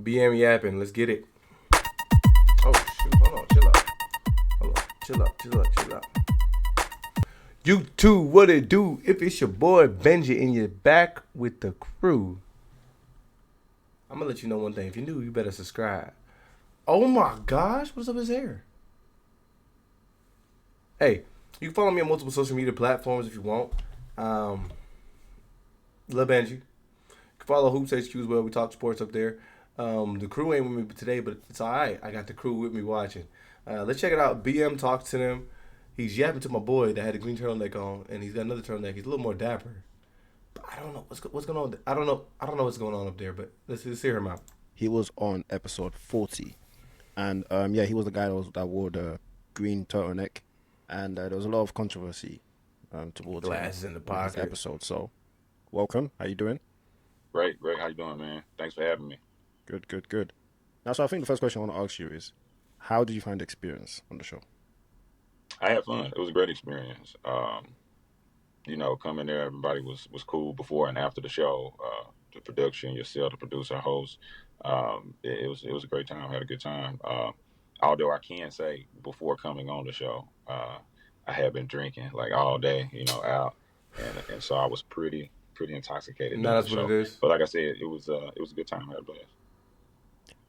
BM yapping. Let's get it. Oh, shoot. Hold on. Chill out. Hold on. Chill out. You too, what it do? If it's your boy Benji and you're back with the crew, I'm gonna let you know one thing. If you're new, you better subscribe. Oh my gosh, what's up with his hair? Hey, you can follow me on multiple social media platforms if you want. Lil Benji. You can follow Hoops HQ as well. We talk sports up there. The crew ain't with me today, but it's all right. I got the crew with me watching. Let's check it out. BM talks to them. He's yapping to my boy that had a green turtleneck on, and he's got another turtleneck. He's a little more dapper. But I don't know what's going on. I don't know what's going on up there. But let's hear him out. He was on episode 40, and he was the guy that wore the green turtleneck, and there was a lot of controversy towards Glasses in the pocket episode. So, welcome. How you doing? Great. How you doing, man? Thanks for having me. Good. Now, so I think the first question I want to ask you is, how did you find the experience on the show? I had fun. It was a great experience. Coming there, everybody was cool before and after the show. The production, yourself, the producer, host. It was a great time. I had a good time. Although I can say before coming on the show, I had been drinking like all day, out, and so I was pretty intoxicated. No, that's what it is. But like I said, it was a good time. I had a blast.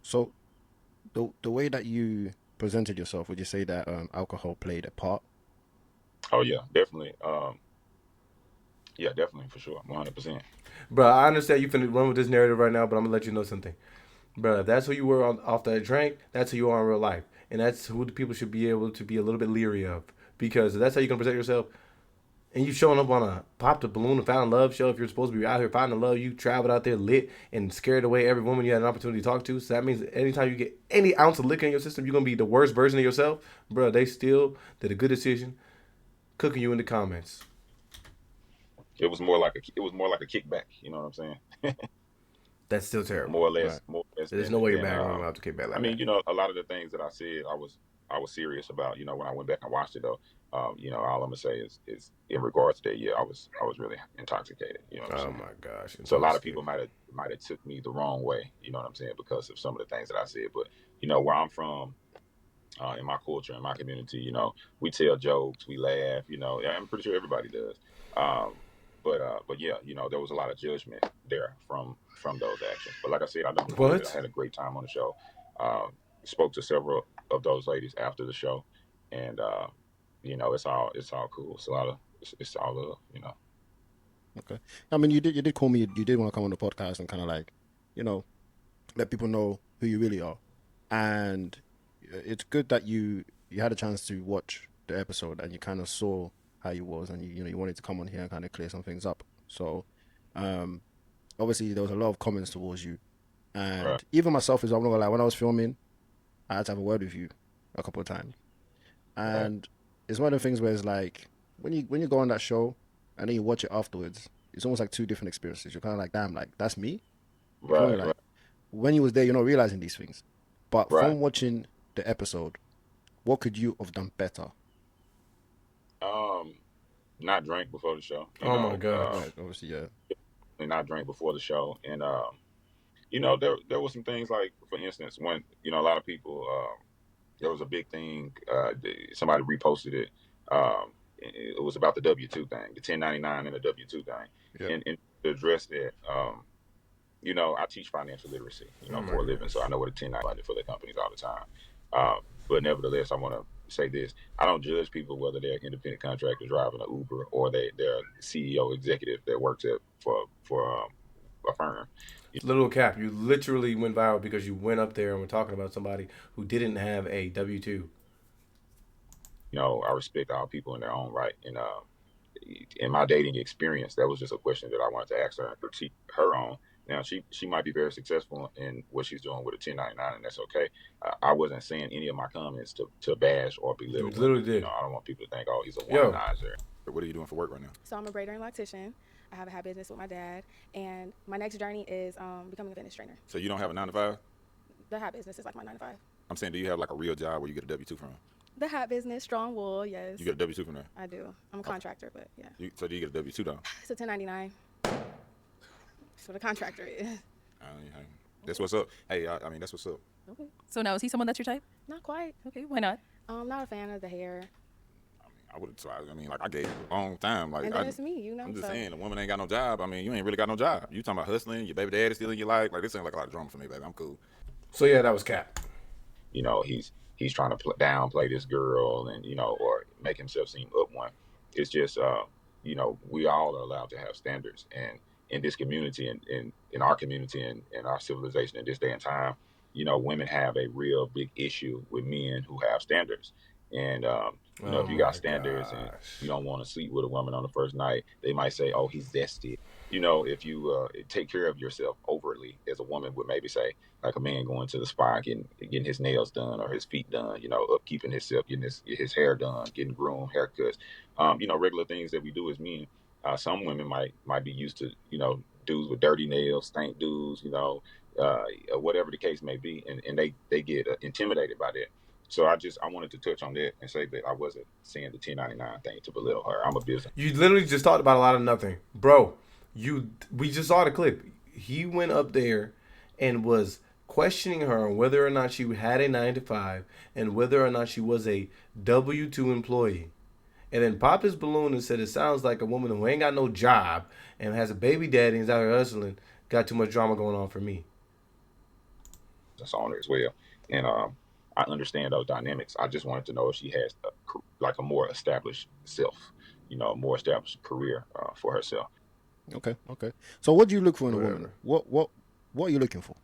So, the way that you presented yourself, would you say that alcohol played a part? Oh yeah, definitely. Definitely for sure, 100%. Bro, I understand you finna run with this narrative right now, but I'm gonna let you know something. Bro, if that's who you were off that drink, that's who you are in real life. And that's who the people should be able to be a little bit leery of. Because if that's how you're gonna present yourself, and you showing up on a Pop the Balloon and Found Love show, if you're supposed to be out here finding love, you traveled out there lit and scared away every woman you had an opportunity to talk to. So that means anytime you get any ounce of liquor in your system, you're gonna be the worst version of yourself. Bro, they still did a good decision cooking you in the comments. It was more like a kickback. You know what I'm saying? That's still terrible. More or less. Right. More or less. There's no way you're back home without the kickback like that. A lot of the things that I said, I was serious about. When I went back and watched it though, all I'm gonna say is in regards to that, I was really intoxicated. You know what I'm saying? Oh my gosh! So a lot of people might have took me the wrong way. You know what I'm saying? Because of some of the things that I said. But where I'm from, in my culture, in my community, we tell jokes, we laugh. I'm pretty sure everybody does. But yeah, there was a lot of judgment there from those actions. But like I said, I had a great time on the show. Spoke to several of those ladies after the show, and it's all cool. It's all love, Okay. I mean, you did call me. You did want to come on the podcast and kind of like, let people know who you really are, and it's good that you had a chance to watch the episode and you kind of saw how you was, and you wanted to come on here and kind of clear some things up. So, obviously there was a lot of comments towards you, and right. Even myself, I'm not gonna lie, when I was filming, I had to have a word with you a couple of times, and right. It's one of the things where it's like when you go on that show and then you watch it afterwards, it's almost like two different experiences. You're kind of like, damn, like that's me. Right. Like, when you was there, you're not realizing these things, but right. From watching the episode, what could you have done better? Not drink before the show. My God! Right, obviously, yeah. And not drink before the show, and there were some things like, for instance, when a lot of people, there was a big thing. Somebody reposted it. It was about the W-2 thing, the 1099 and the W-2 thing, yeah. And to address that, I teach financial literacy, for a living, so I know what a 1099 is for the companies all the time. But nevertheless, I want to say this: I don't judge people whether they're independent contractors driving an Uber or they're a CEO executive that works for a firm. Little cap, you literally went viral because you went up there and were talking about somebody who didn't have a W-2. I respect all people in their own right, and in my dating experience, that was just a question that I wanted to ask her and critique her on. Now, she might be very successful in what she's doing with a 1099, and that's okay. I wasn't saying any of my comments to bash or belittle. You literally did. I don't want people to think, oh, he's a womanizer. What are you doing for work right now? So I'm a braider and loctician. I have a hat business with my dad, and my next journey is becoming a fitness trainer. So you don't have a 9-to-5? The hat business is like my 9-to-5. I'm saying, do you have like a real job where you get a W-2 from? The hat business, strong wool, yes. You get a W-2 from there? I do. I'm a contractor, but yeah. So do you get a W-2 though? It's a 1099. That's what a contractor is. That's what's up. Hey, I mean, that's what's up. Okay. So now, is he someone that's your type? Not quite. Okay, why not? Not a fan of the hair. I would have tried. I mean, like I gave it a long time. Like And then it's me, you know. I'm just so. saying, a woman ain't got no job. I mean, you ain't really got no job. You talking about hustling? Your baby daddy still in your life? Like this ain't like a lot of drama for me, baby. I'm cool. So yeah, that was Cap. You know, he's trying to downplay this girl, and you know, or make himself seem up one. It's just, you know, we all are allowed to have standards, and in this community, and in our community, and in our civilization in this day and time, you know, women have a real big issue with men who have standards. And you know, Oh if you got my standards and gosh. you don't want to sleep with a woman on the first night, they might say, "Oh, he's zesty." You know, if you take care of yourself overtly, as a woman would maybe say, like a man going to the spa, getting his nails done or his feet done, you know, upkeeping himself, getting his hair done, getting groomed, haircuts, you know, regular things that we do as men. Some women might be used to, you know, dudes with dirty nails, stank dudes, you know, whatever the case may be, and they get intimidated by that. So I wanted to touch on that and say that I wasn't saying the 1099 thing to belittle her. I'm a business. You literally just talked about a lot of nothing, bro. We just saw the clip. He went up there and was questioning her on whether or not she had a 9 to 5 and whether or not she was a W-2 employee. And then popped his balloon and said it sounds like a woman who ain't got no job and has a baby daddy and is out here hustling got too much drama going on for me. Owner as well, and I understand those dynamics. I just wanted to know if she has like a more established self, you know, a more established career for herself. Okay. So what do you look for in a Whatever. woman? What are you looking for?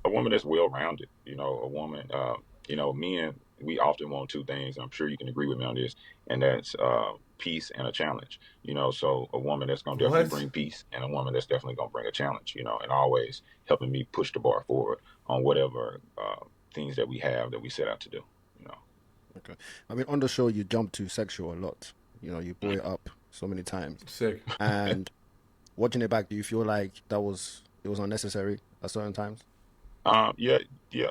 A woman that's well rounded, you know, a woman, you know, men, we often want two things. I'm sure you can agree with me on this, and that's peace and a challenge, you know. So a woman that's going to definitely What? bring peace, and a woman that's definitely going to bring a challenge, you know, and always helping me push the bar forward on whatever things that we have that we set out to do, you know. Okay. I mean, on the show, you jump to sexual a lot. You know, you brought it up so many times. Sick. And watching it back, do you feel like it was unnecessary at certain times? Yeah,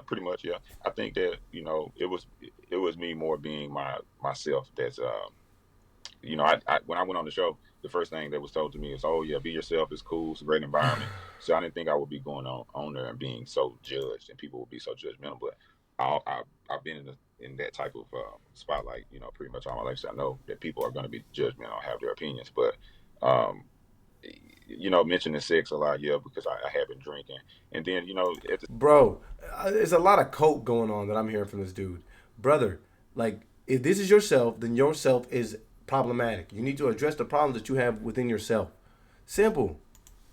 pretty much. Yeah, I think that, you know, it was me more being myself. That's you know, I when I went on the show, the first thing that was told to me is, "Oh yeah, be yourself. It's cool. It's a great environment." So I didn't think I would be going on there and being so judged, and people would be so judgmental. But I've been in that type of spotlight, you know, pretty much all my life. So I know that people are going to be judgmental, have their opinions. But um, you know, mentioning sex a lot, yeah, because I have been drinking, and then, you know, Bro, there's a lot of coke going on that I'm hearing from this dude. Brother, like, if this is yourself, then yourself is problematic. You need to address the problems that you have within yourself. Simple.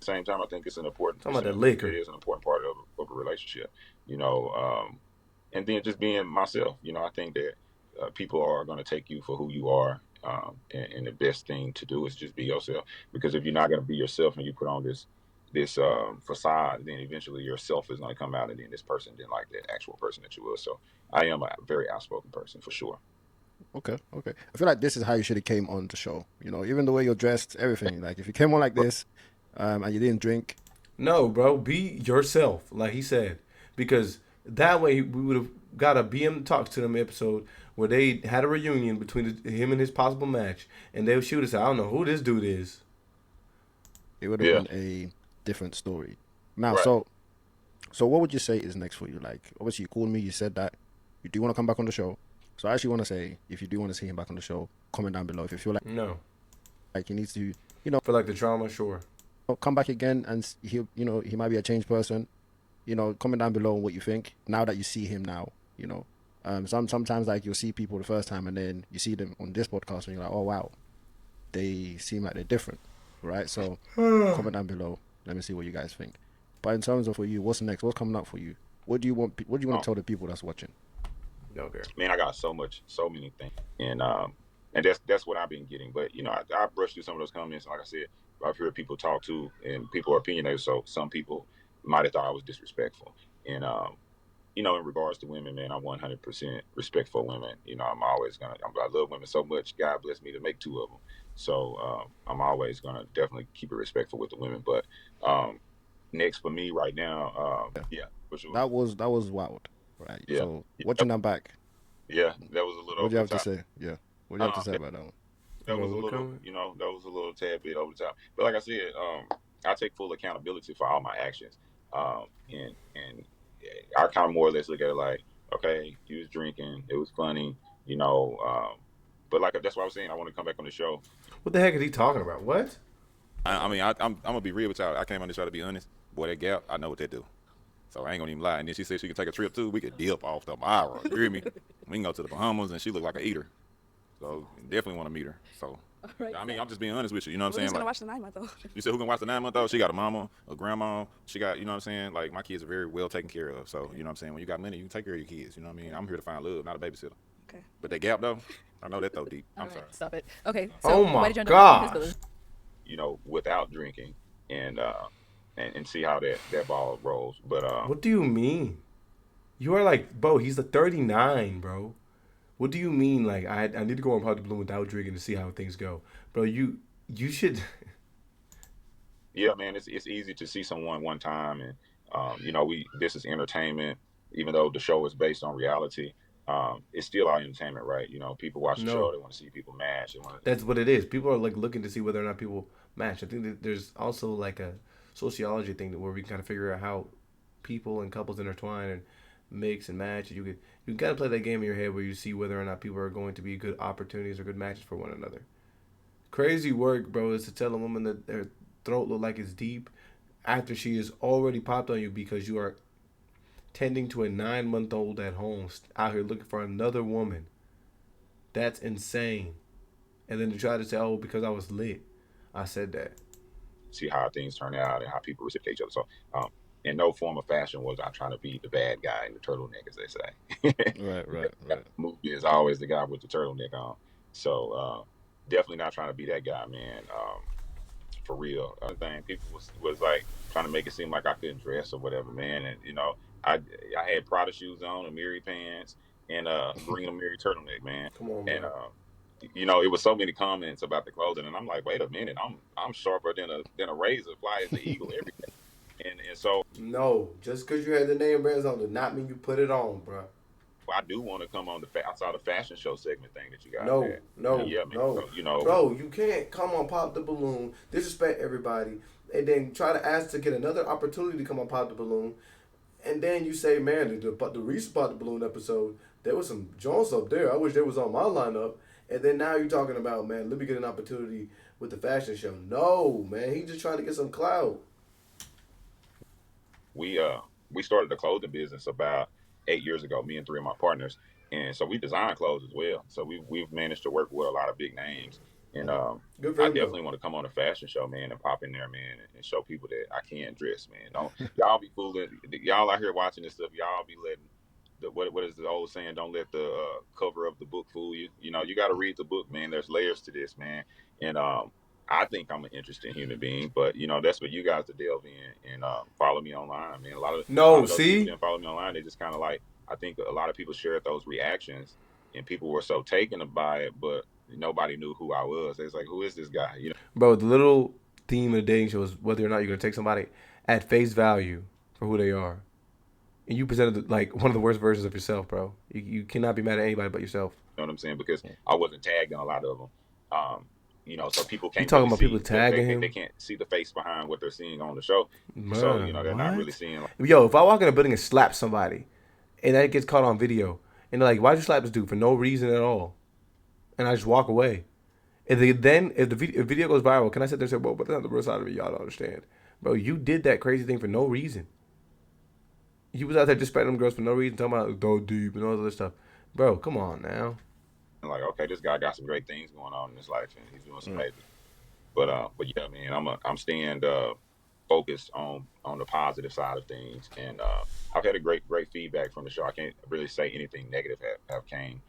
same time, I think it's an important. Talking about that liquor. It is an important part of a relationship, you know. And then just being myself, you know. I think that people are going to take you for who you are, and the best thing to do is just be yourself. Because if you're not going to be yourself and you put on this facade, then eventually yourself is going to come out, and then this person didn't like that actual person that you were. So I am a very outspoken person for sure. Okay. I feel like this is how you should have came on the show. You know, even the way you're dressed, everything. Like if you came on like this, and you didn't drink. No, bro, be yourself, like he said. Because that way we would have got a BM Talks to Them episode where they had a reunion between him and his possible match. And they would shoot us. I don't know who this dude is. It would have been a different story. Now, Right. so what would you say is next for you? Like, obviously, you called me. You said that you do want to come back on the show. So I actually want to say, if you do want to see him back on the show, comment down below. If you feel No. like he needs to, For like the trauma, sure. come back again, and he, he might be a changed person. You know, comment down below what you think now that you see him now. You know, sometimes like you'll see people the first time, and then you see them on this podcast, and you're like, oh wow, they seem like they're different, right? So comment down below. Let me see what you guys think. But in terms of for you, what's next? What's coming up for you? What do you want? What do you want to tell the people that's watching? Okay. Man, I got so many things, and that's what I've been getting. But you know, I brushed through some of those comments. Like I said, I've heard people talk to, and people are opinionated. So some people might have thought I was disrespectful. And you know, in regards to women, man, I'm 100% respectful women. You know, I'm always I love women so much. God bless me to make two of them. So I'm always gonna definitely keep it respectful with the women. But next for me right now, yeah, for sure. That was wild, right? Yeah. So watching that back, Yeah, that was a little. what do you over have the to top. say? Yeah, what do you have to say about that one? That was a What little, comment? you know, that was a little tad bit over the top. But like I said, I take full accountability for all my actions. And I kind of more or less look at it like, okay, he was drinking, it was funny, you know. But like that's what I was saying. I want to come back on the show. What the heck is he talking about? What? I mean, I'm gonna be real with y'all. I came on the show to be honest. Boy, that Gap, I know what they do. So I ain't gonna even lie. And then she said she can take a trip too. We could dip off tomorrow. You hear me? We can go to the Bahamas, and she look like an eater. So definitely want to meet her. So Right. I mean, I'm just being honest with you. You know what I'm Who's saying? gonna Like, watch the 9-month-old? you said who can watch the 9-month-old? She got a mama, a grandma. She got, you know what I'm saying? Like my kids are very well taken care of. So you know what I'm saying? When you got money, you can take care of your kids. You know what I mean? I'm here to find love, not a babysitter. Okay. But that Gap though, I know that though deep. I'm All right, sorry. stop it. Okay. So Oh my why did you end gosh. up with his You know, without drinking, and see how that ball rolls. But What do you mean? You are like, bro, he's the 39, bro. What do you mean? Like, I need to go on Pop the Balloon without drinking to see how things go, bro. You should. yeah, man, it's easy to see someone one time, and you know, this is entertainment, even though the show is based on reality. It's still our entertainment, right? You know, people watch the show, No, they want to see people match. They want to, that's what it is. People are like looking to see whether or not people match. I think that there's also like a sociology thing where we kind of figure out how people and couples intertwine and mix and match. And you gotta play that game in your head where you see whether or not people are going to be good opportunities or good matches for one another. Crazy work, bro, is to tell a woman that their throat look like it's deep after she has already popped on you because you are tending to a 9-month-old at home out here looking for another woman. That's insane. And then to try to say, oh, because I was lit, I said that. see how things turn out and how people reciprocate each other. So, in no form of fashion was I trying to be the bad guy in the turtleneck, as they say. Right. Movie is always the guy with the turtleneck on. So, definitely not trying to be that guy, man. For real. Other thing, people was like trying to make it seem like I couldn't dress or whatever, man. And you know, I had Prada shoes on and Mary pants and green and Mary turtleneck, man. Come on, And bro. you know, it was so many comments about the clothing, and I'm like, wait a minute, I'm sharper than a razor, fly as the eagle every day. And so No, just because you had the name brands on does not mean you put it on, bro. I do want to come on I saw the fashion show segment thing that you guys No, had. no, Yeah, man. no. So, you know, Bro, you can't come on Pop the Balloon, disrespect everybody, and then try to ask to get another opportunity to come on Pop the Balloon, and then you say, man, the recent Pop the Balloon episode, there was some Jones up there. I wish they was on my lineup. And then now you're talking about, man, let me get an opportunity with the fashion show. No, man, he just trying to get some clout. we started the clothing business about 8 years ago, me and three of my partners, and so we design clothes as well. So we've managed to work with a lot of big names, and Good for I him, though. definitely want to come on a fashion show, man, and pop in there, man, and show people that I can dress, man. Don't y'all be fooling y'all out here watching this stuff. Y'all be letting what is the old saying? Don't let the cover of the book fool you. You know, you got to read the book, man. There's layers to this, man, and I think I'm an interesting human being, but you know that's for you guys to delve in and follow me online, man. A lot No, of those people see? didn't follow me online. They just kind of like I think a lot of people shared those reactions, and people were so taken by it, but nobody knew who I was. They was like, "Who is this guy?" You know. Bro, the little theme of the dating show is whether or not you're going to take somebody at face value for who they are. And you presented like one of the worst versions of yourself, bro. You cannot be mad at anybody but yourself. You know what I'm saying? Because I wasn't tagged in a lot of them. You know, so people You can't talking really about see people tagging they him? can't see the face behind what they're seeing on the show. So you know, Bruh, they're not really what? seeing. Like, Yo, if I walk in a building and slap somebody, and that gets caught on video, and they're like, why'd you slap this dude for no reason at all? And I just walk away. If the video goes viral, can I sit there and say, bro, but that's not the real side of it, y'all don't understand. Bro, you did that crazy thing for no reason. You was out there disrespecting them girls for no reason, talking about go deep and all this other stuff. Bro, come on now. like, okay, this guy got some great things going on in his life, and he's doing some Mm. major. But yeah, man, I'm staying focused on the positive side of things, and I've had a great feedback from the show. I can't really say anything negative have came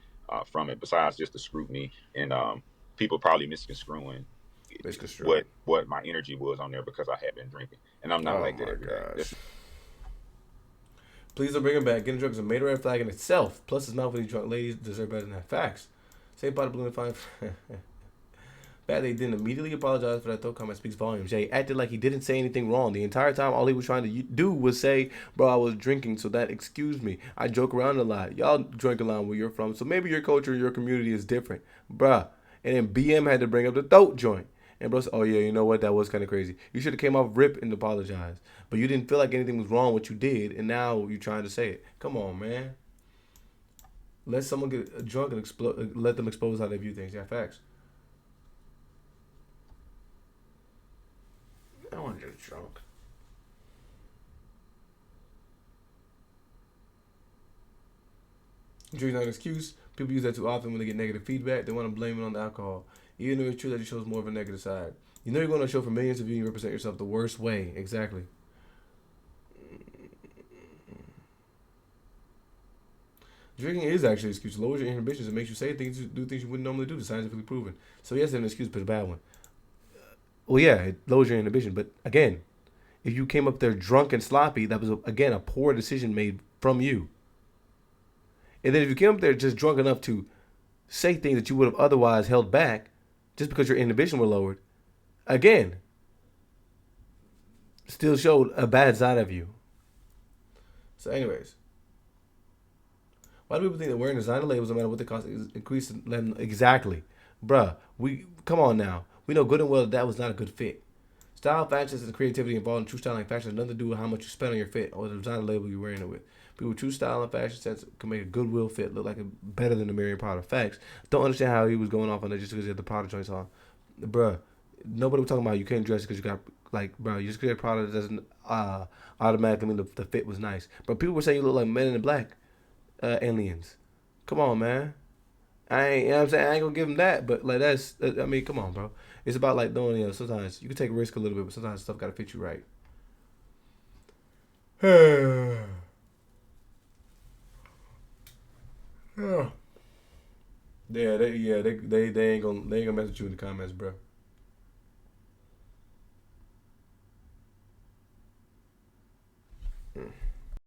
from it besides just the scrutiny and people probably misconstruing Misconstrued. what my energy was on there because I had been drinking, and I'm not Oh like that my every day. gosh. Please don't bring him back. Getting drunk is a major red flag in itself. Plus, his mouth with these drunk ladies deserve better than that. Facts. Same part of balloon fine. Bad they didn't immediately apologize for that throat comment speaks volumes. Jay acted like he didn't say anything wrong. The entire time, all he was trying to do was say, bro, I was drinking, so that excuse me. I joke around a lot. Y'all drink a lot where you're from, so maybe your culture, your community is different. Bruh. And then BM had to bring up the throat joint. And bro said, oh yeah, you know what? That was kind of crazy. You should have came off rip and apologized. But you didn't feel like anything was wrong what you did, and now you're trying to say it. Come on, man. Let someone get drunk and explode. Let them expose how they view things. Yeah, facts. I want to get drunk. Drink's not an excuse. People use that too often when they get negative feedback. They want to blame it on the alcohol. Even though it's true that it shows more of a negative side. You know you're going to show for millions of you and you represent yourself the worst way. Exactly. Drinking is actually an excuse. It lowers your inhibitions and makes you say things, do things you wouldn't normally do. It's scientifically proven. So yes, it's an excuse, but a bad one. Well, yeah, it lowers your inhibition. But again, if you came up there drunk and sloppy, that was, again, a poor decision made from you. And then if you came up there just drunk enough to say things that you would have otherwise held back just because your inhibition were lowered, again, still showed a bad side of you. So anyways, why do people think that wearing designer labels, no matter what they cost, is increased? Exactly. Bruh, come on now. We know good and well that was not a good fit. Style, fashion, and creativity involved in true style and fashion has nothing to do with how much you spend on your fit or the designer label you're wearing it with. People with true style and fashion sense can make a goodwill fit look like better than the Marion Potter. Facts. Don't understand how he was going off on that just because he had the Potter joints on. Bruh, nobody was talking about you can't dress because you got, like, bro, you just get a product that doesn't automatically mean the fit was nice. But people were saying you look like Men in Black aliens. Come on, man. You know what I'm saying? I ain't gonna give him that, but like I mean, come on, bro. It's about like knowing, sometimes you can take a risk a little bit, but sometimes stuff gotta fit you right. Yeah, they ain't gonna mess with you in the comments, bro.